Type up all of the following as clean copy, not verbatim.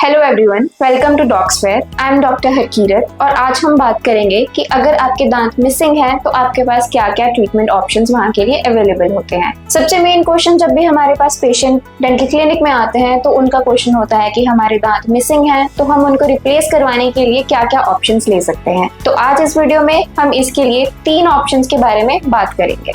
Hello everyone, welcome to Docsfair. I am doctor Hakirat और आज हम बात करेंगे कि अगर आपके दांत मिसिंग हैं तो आपके पास क्या क्या ट्रीटमेंट ऑप्शंस वहाँ के लिए अवेलेबल होते हैं। सबसे मेन क्वेश्चन जब भी हमारे पास पेशेंट डेंटल क्लिनिक में आते हैं तो उनका क्वेश्चन होता है कि हमारे दांत मिसिंग हैं तो हम उनको रिप्लेस करवाने के लिए क्या क्या ऑप्शंस ले सकते हैं। तो आज इस वीडियो में हम इसके लिए 3 ऑप्शंस के बारे में बात करेंगे।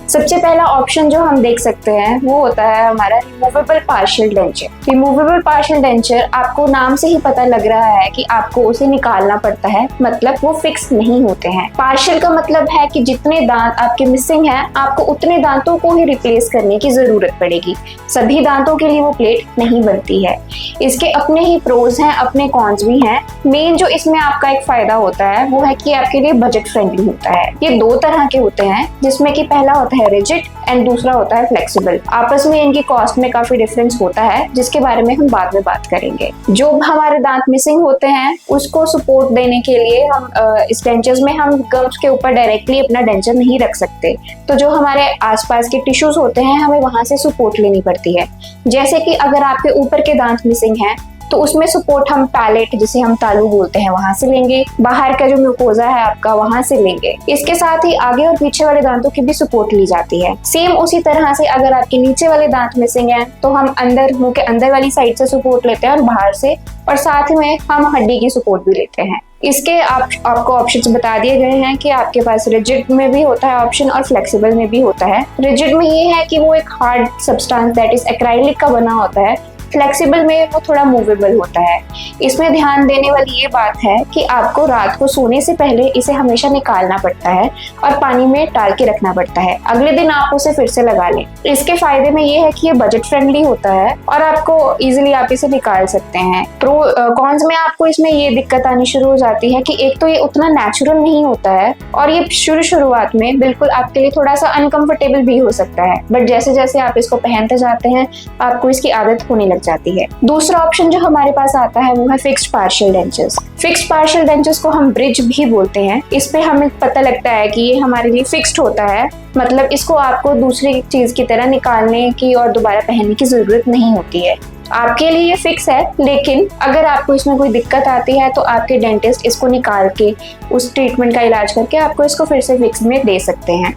सबसे पहला ऑप्शन जो हम देख सकते हैं वो होता है हमारा removable partial denture. Removable partial denture आपको नाम से ही पता लग रहा है कि आपको उसे निकालना पड़ता है, मतलब वो फिक्स नहीं होते हैं। पार्शियल का मतलब है कि जितने दांत आपके मिसिंग हैं आपको उतने दांतों को ही रिप्लेस करने की जरूरत पड़ेगी। सभी दांतों के लिए वो प्लेट नहीं बनती है। इसके अपने ही प्रोज हैं, अपने कॉन्स भी हैं। मेन जो इसमें आपका एक फायदा होता है वो है कि आपके लिए बजट फ्रेंडली होता है। ये 2 तरह के होते हैं जिसमें कि पहला होता है रिजिड एंड दूसरा होता है फ्लेक्सिबल। आपस में इनकी कॉस्ट में काफी डिफरेंस होता है जिसके बारे में हम बाद में बात करेंगे। जो हमारे दांत मिसिंग होते हैं उसको सपोर्ट देने के लिए हम इस डेंचर्स में हम गम्स के ऊपर डायरेक्टली अपना डेंचर नहीं रख सकते, तो जो हमारे आसपास के टिश्यूज होते हैं हमें वहां से सपोर्ट लेनी पड़ती है। जैसे कि अगर आपके ऊपर के दांत मिसिंग हैं तो उसमें सपोर्ट हम पैलेट, जिसे हम तालू बोलते हैं, वहां से लेंगे। बाहर का जो म्यूकोजा है आपका वहां से लेंगे। इसके साथ ही आगे और पीछे वाले दांतों की भी सपोर्ट ली जाती है। सेम उसी तरह से अगर आपके नीचे वाले दांत मिसिंग हैं तो हम अंदर, मुंह के अंदर वाली साइड से सपोर्ट लेते हैं और बाहर से, और साथ में हम हड्डी की सपोर्ट भी लेते हैं। इसके आपको ऑप्शंस बता दिए गए हैं कि आपके पास रिजिड में भी होता है ऑप्शन और फ्लेक्सिबल में भी होता है। रिजिड में ये है कि वो एक hard substance that is acrylic का बना होता है। फ्लेक्सिबल में वो थोड़ा मूवेबल होता है। इसमें ध्यान देने वाली ये बात है कि आपको रात को सोने से पहले इसे हमेशा निकालना पड़ता है और पानी में डाल के रखना पड़ता है। अगले दिन आप उसे फिर से लगा लें। इसके फायदे में ये है कि ये बजट फ्रेंडली होता है और आपको इजीली आप इसे निकाल सकते हैं। कॉन्स में आपको इसमें ये दिक्कत आनी शुरू हो जाती है कि एक तो ये उतना नेचुरल नहीं होता है और ये शुरुआत में बिल्कुल आपके लिए थोड़ा सा अनकंफर्टेबल भी हो सकता है, बट जैसे जैसे आप इसको पहनते जाते हैं आपको इसकी आदत होने लग जाती है। दूसरा ऑप्शन जो हमारे पास आता है वो है fixed partial dentures. Fixed partial dentures को हम ब्रिज भी बोलते हैं। इस पे हमें पता लगता है कि ये हमारे लिए फिक्स्ड होता है, मतलब इसको आपको दूसरी चीज की तरह निकालने की और दोबारा पहनने की जरूरत नहीं होती है। आपके लिए ये फिक्स है, लेकिन अगर आपको इसमें कोई दिक्कत आती है तो आपके डेंटिस्ट इसको निकाल के उस ट्रीटमेंट का इलाज करके आपको इसको फिर से फिक्स में दे सकते हैं।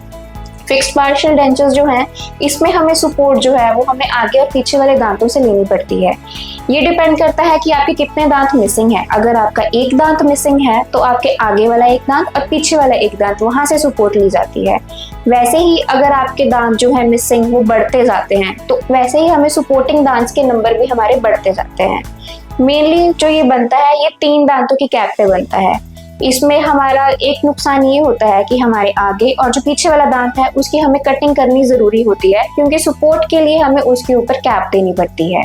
फिक्स्ड पार्शियल डेंचर्स जो हैं इसमें हमें सपोर्ट जो है वो हमें आगे और पीछे वाले दांतों से लेनी पड़ती है। ये डिपेंड करता है कि आपके कितने दांत मिसिंग है। अगर आपका एक दांत मिसिंग है तो आपके आगे वाला एक दांत और पीछे वाला एक दांत, वहां से सपोर्ट ली जाती है। वैसे ही अगर आपके दांत जो है मिसिंग वो बढ़ते जाते हैं तो वैसे ही हमें सपोर्टिंग दांत के नंबर भी हमारे बढ़ते जाते हैं। मेनली जो ये बनता है ये 3 दांतों की कैप पे बनता है। इसमें हमारा एक नुकसान ये होता है कि हमारे आगे और जो पीछे वाला दांत है उसकी हमें कटिंग करनी जरूरी होती है, क्योंकि सपोर्ट के लिए हमें उसके ऊपर कैप देनी पड़ती है।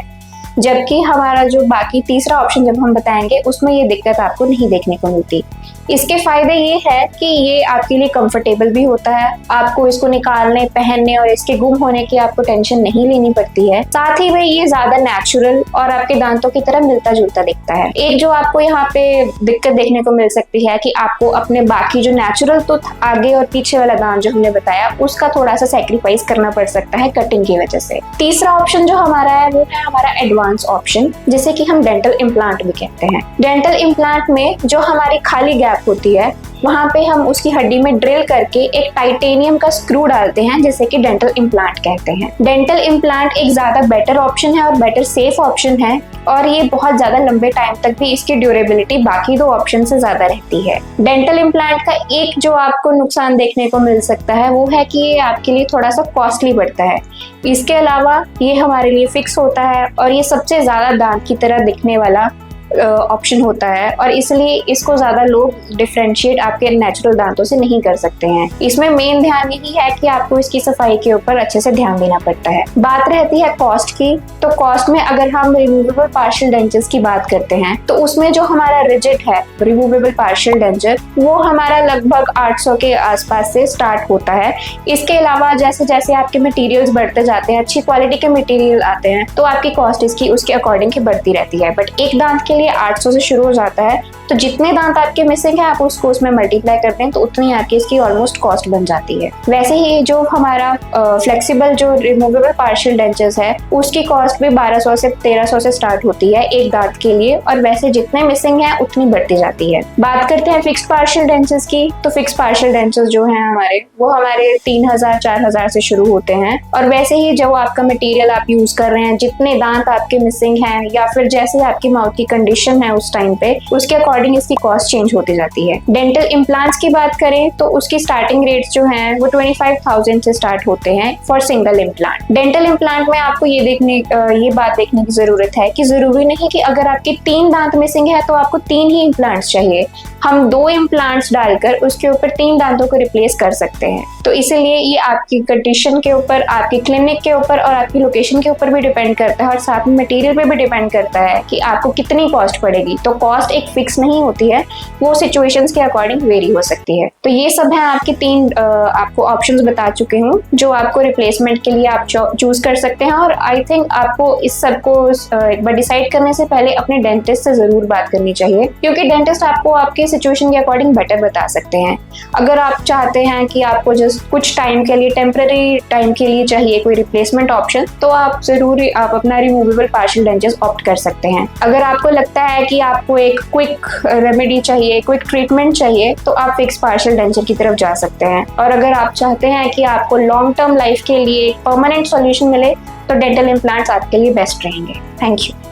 जबकि हमारा जो बाकी तीसरा ऑप्शन जब हम बताएंगे उसमें ये दिक्कत आपको नहीं देखने को मिलती। इसके फायदे ये है कि ये आपके लिए कंफर्टेबल भी होता है, आपको इसको निकालने, पहनने और इसके गुम होने की आपको टेंशन नहीं लेनी पड़ती है। साथ ही में ये ज्यादा नेचुरल और आपके दांतों की तरह मिलता जुलता दिखता है। एक जो आपको यहाँ पे दिक्कत देखने को मिल सकती है कि आपको अपने बाकी जो नेचुरल तो आगे और पीछे वाला दांत जो हमने बताया उसका थोड़ा सा सेक्रीफाइस करना पड़ सकता है कटिंग की वजह से। तीसरा ऑप्शन जो हमारा है वो है हमारा एडवांस ऑप्शन, जिसे कि हम डेंटल इम्प्लांट भी कहते हैं। डेंटल इम्प्लांट में जो हमारी खाली गैप होती है वहां पे हम उसकी हड्डी में ड्रिल करके एक टाइटेनियम का स्क्रू डालते हैं, जिसे कि डेंटल इम्प्लांट कहते हैं। डेंटल इम्प्लांट एक ज्यादा बेटर ऑप्शन है और बेटर सेफ ऑप्शन है और ये बहुत ज्यादा लंबे टाइम तक भी इसकी ड्यूरेबिलिटी बाकी 2 ऑप्शन से ज्यादा रहती है। डेंटल इम्प्लांट का एक जो आपको नुकसान देखने को मिल सकता है वो है कि ये आपके लिए थोड़ा सा कॉस्टली पड़ता है। इसके अलावा ये हमारे लिए फिक्स होता है और ये सबसे ज्यादा दांत की तरह दिखने वाला ऑप्शन होता है और इसलिए इसको ज्यादा लोग डिफरेंशिएट आपके नेचुरल दांतों से नहीं कर सकते हैं। इसमें मेन ध्यान यही है कि आपको इसकी सफाई के ऊपर अच्छे से ध्यान देना पड़ता है। बात रहती है कॉस्ट की, तो कॉस्ट में अगर हम रिमूवेबल पार्शियल डेंचर्स की बात करते हैं तो उसमें जो हमारा रिजिड है रिमूवेबल पार्शियल डेंचर वो हमारा लगभग 800 के आसपास से स्टार्ट होता है। इसके अलावा जैसे जैसे आपके मटेरियल्स बढ़ते जाते हैं, अच्छी क्वालिटी के मटेरियल आते हैं, तो आपकी कॉस्ट इसकी उसके अकॉर्डिंग ही बढ़ती रहती है। बट एक दांत के लिए 800 से शुरू हो जाता है। तो जितने दांत आपके मिसिंग है आप उसको उसमें मल्टीप्लाई करते हैं तो उतनी आपकी इसकी ऑलमोस्ट कॉस्ट बन जाती है। वैसे ही जो हमारा फ्लेक्सिबल जो रिमूवेबल पार्शियल डेंचर्स है उसकी कॉस्ट भी 1200 से 1300 से स्टार्ट होती है एक दांत के लिए, और वैसे जितने मिसिंग है उतनी बढ़ती जाती है। बात करते हैं फिक्स्ड पार्शियल डेंचर्स की, तो फिक्स पार्शियल डेंचर्स जो है वो हमारे 3000 4000 से शुरू होते हैं। और वैसे ही जो आपका मटेरियल आप यूज कर रहे हैं, जितने दांत आपके मिसिंग हैं या फिर जैसे आपकी माउथ की कंडीशन है उस टाइम पे, उसके अकॉर्डिंग इसकी कॉस्ट चेंज होती जाती है। डेंटल इम्प्लांट्स की बात करें तो उसकी स्टार्टिंग रेट्स जो हैं वो 25,000 से स्टार्ट होते हैं for single implant. Dental implant में आपको ये बात देखने की जरूरत है कि जरूरी नहीं कि अगर आपके 3 दांत मिसिंग है तो आपको 3 ही इम्प्लांट्स चाहिए। हम 2 इम्प्लांट्स डालकर उसके ऊपर 3 दांतों को रिप्लेस कर सकते हैं। तो इसीलिए ये आपकी कंडीशन के ऊपर, आपकी क्लिनिक के ऊपर और आपकी लोकेशन के ऊपर भी डिपेंड करता है, और साथ में मटेरियल पे भी डिपेंड करता है कि आपको कितनी कॉस्ट पड़ेगी। तो कॉस्ट एक फिक्स नहीं होती है, वो सिचुएशंस के अकॉर्डिंग वेरी हो सकती है। तो ये सब है आपकी 3 आपको ऑप्शंस बता चुके हूँ जो आपको रिप्लेसमेंट के लिए आप चूज कर सकते हैं। और आई थिंक आपको इस सब को एक बार डिसाइड करने से पहले अपने डेंटिस्ट से जरूर बात करनी चाहिए, क्योंकि डेंटिस्ट आपको आपके सिचुएशन के अकॉर्डिंग बेटर बता सकते हैं। अगर आप चाहते हैं कि आपको जस्ट कुछ टाइम के लिए, टेम्पररी टाइम के लिए चाहिए कोई रिप्लेसमेंट ऑप्शन, तो आप जरूर आप अपना रिमूवेबल पार्शियल डेंचर्स ऑप्ट कर सकते हैं। अगर आपको लगता है कि आपको एक क्विक रेमेडी चाहिए, क्विक ट्रीटमेंट चाहिए, तो आप फिक्स पार्शियल डेंचर की तरफ जा सकते हैं। और अगर आप चाहते हैं कि आपको लॉन्ग टर्म लाइफ के लिए परमानेंट सॉल्यूशन मिले तो डेंटल इम्प्लांट्स आपके लिए बेस्ट रहेंगे। Thank you.